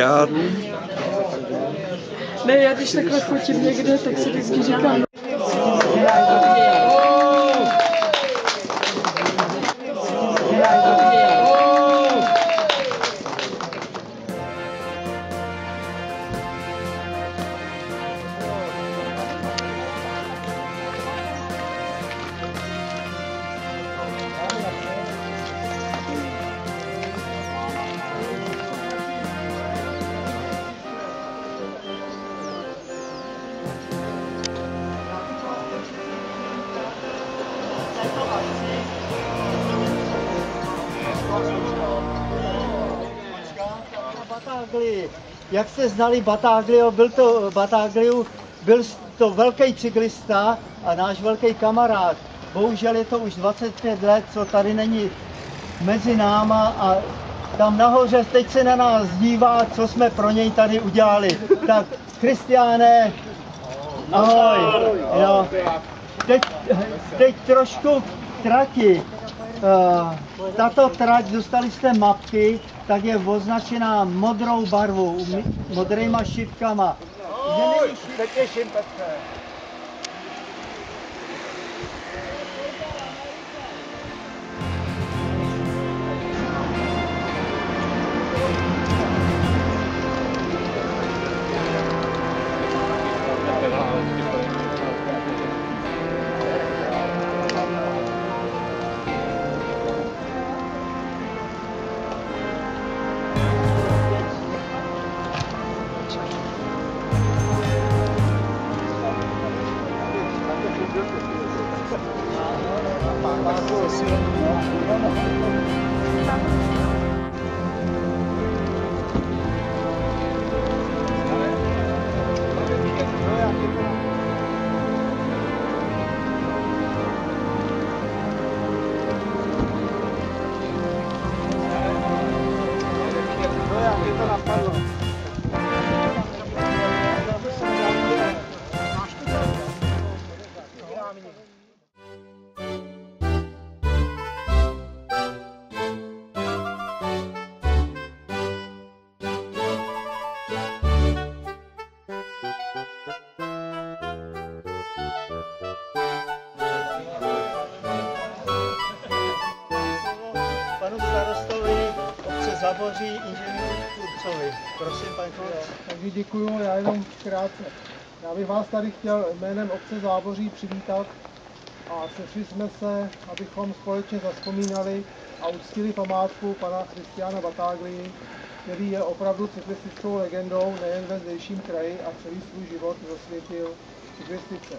Já... Ne, já když takhle fotím někde, tak si vždycky říkám. Jak jste znali Battaglio, byl to velký cyklista a náš velký kamarád. Bohužel je to už 25 let, co tady není mezi náma a tam nahoře teď se na nás dívá, co jsme pro něj tady udělali. Tak Kristiáne, ahoj. Jo. Teď trošku k trati. Tato trať, dostali jste mapky, tak je označená modrou barvou, modrýma šipkama. Ahoj, se těším, Petře. Záboří inženýru Kurcovi. Prosím, pane Kurc. Takže děkuju, já jenom krátce. Já bych vás tady chtěl jménem obce Záboří přivítat a sešli jsme se, abychom společně zavzpomínali a uctili památku pana Kristiána Battaglia, který je opravdu cyklistickou legendou nejen ve zdejším kraji a celý svůj život zasvětil cyklistice.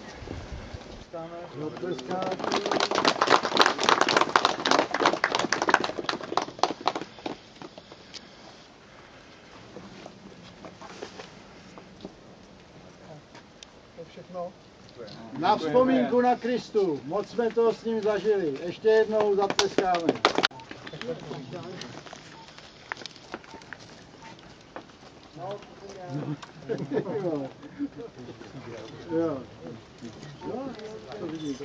Všechno. Na vzpomínku na Kristu, moc jsme to s ním zažili. Ještě jednou zatleskáme. No, jo. Jo, to vidím.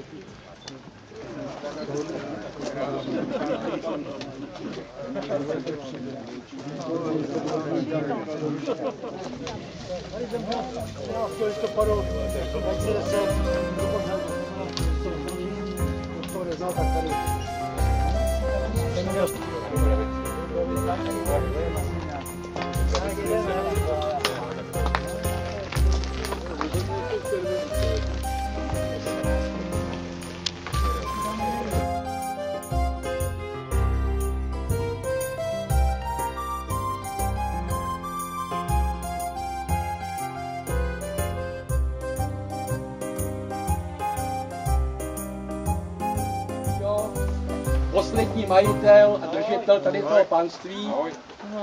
Poslední majitel a držitel tady toho panství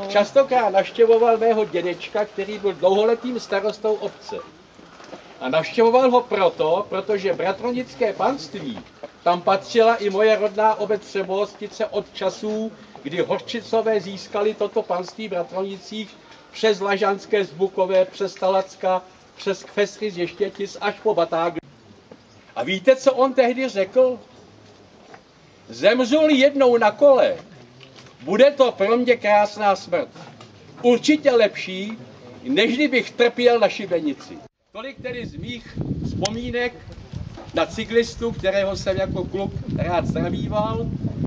častokrát navštěvoval mého dědečka, který byl dlouholetým starostou obce. A navštěvoval ho protože Bratronické panství, tam patřila i moje rodná obec Třebohostice od časů, kdy Hořčicové získali toto panství v Bratronicích přes Lažanské, Zbukové, přes Talacka, přes Kfestry z Ještětic až po Battaglia. A víte, co on tehdy řekl? Zemřu-li jednou na kole, bude to pro mě krásná smrt. určitě lepší, než kdybych trpěl na šibenici. Tolik tedy z mých vzpomínek na cyklistu, kterého jsem jako kluk rád zdravýval.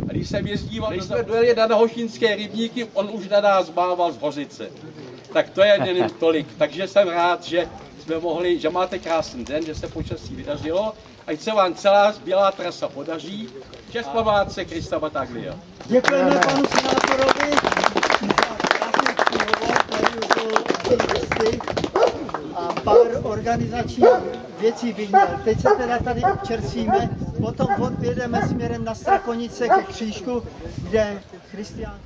A když jsem jezdíval, když jsme dojeli na Hošínské rybníky, on už na nás mával z Hořice. Tak to je jen tolik. Takže jsem rád, že jsme mohli, že máte krásný den, že se počasí vydařilo. Ať se vám celá zbělá trasa podaří. Čest památce Krista Battaglia. Děkujeme panu senátorovi za krásný hovor tady a pár organizačních věcí bych měl. Teď se teda tady občerstvíme, potom odjedeme směrem na Strakonice ke křížku, kde Kristián...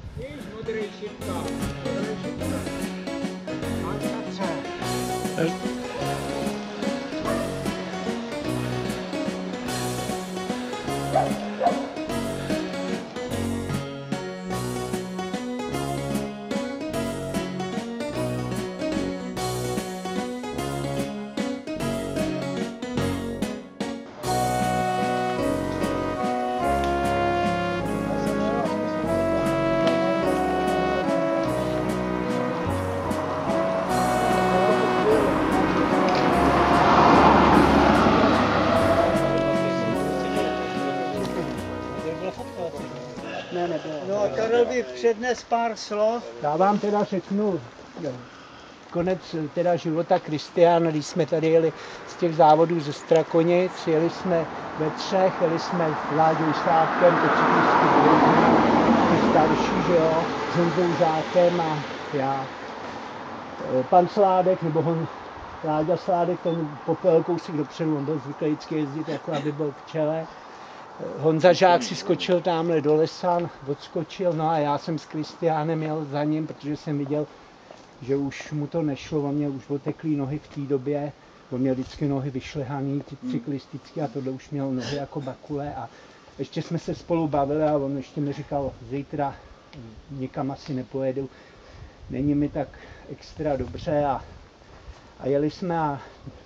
No a Karel by přednes pár slov. Já vám teda řeknu konec teda života Kristiána, když jsme tady jeli z těch závodů ze Strakonic, jeli jsme ve třech, jeli jsme s Láďou Sládkem, to starší, že jo, s Honzou Žákem a já. Pan Sládek, nebo Láďa Sládek, ten popel kousek dopředu, on byl zvyklý vždycky jezdit, jako aby byl v čele. Honza Žák si skočil tamhle do lesa, odskočil, no a já jsem s Kristiánem jel za ním, protože jsem viděl, že už mu to nešlo, on měl už oteklý nohy v té době, on měl vždycky nohy vyšlehaný, cyklisticky a tohle už měl nohy jako bakule a ještě jsme se spolu bavili a on ještě mi říkal, zítra nikam asi nepojedu, není mi tak extra dobře a jeli jsme a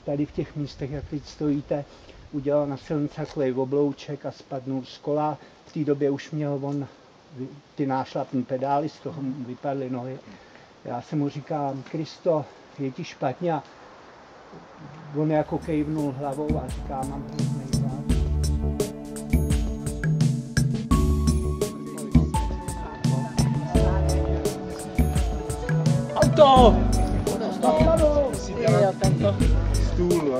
tady v těch místech, jak teď stojíte, udělal na silnici takový oblouček a spadnul z kola. V té době už měl on ty nášlapní pedály, z toho mu vypadly nohy. Já jsem mu říkám, Kristo, je ti špatně? A on jako kejvnul hlavou a říká, mám hrozný hlad. Auto! Stůl.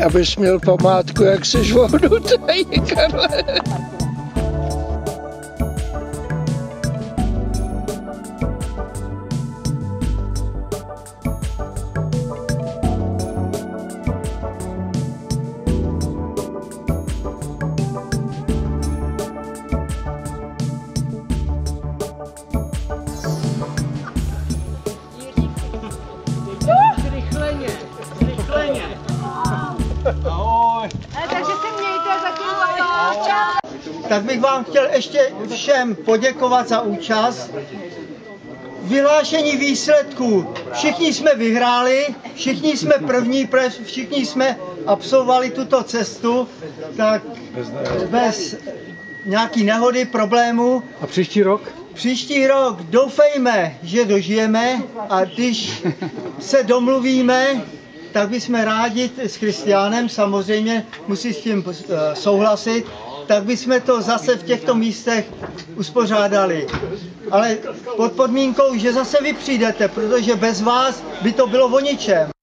Abys měl památku, jak seš vohnutý, Karle. Tak bych vám chtěl ještě všem poděkovat za účast. Vyhlášení výsledků. Všichni jsme vyhráli, všichni jsme první, všichni jsme absolvovali tuto cestu, tak bez nějaký nehody, problémů. A příští rok? Příští rok doufejme, že dožijeme a když se domluvíme, tak bychom rádi s Kristiánem, samozřejmě musí s tím souhlasit, tak bychom to zase v těchto místech uspořádali. Ale pod podmínkou, že zase vy přijdete, protože bez vás by to bylo o ničem.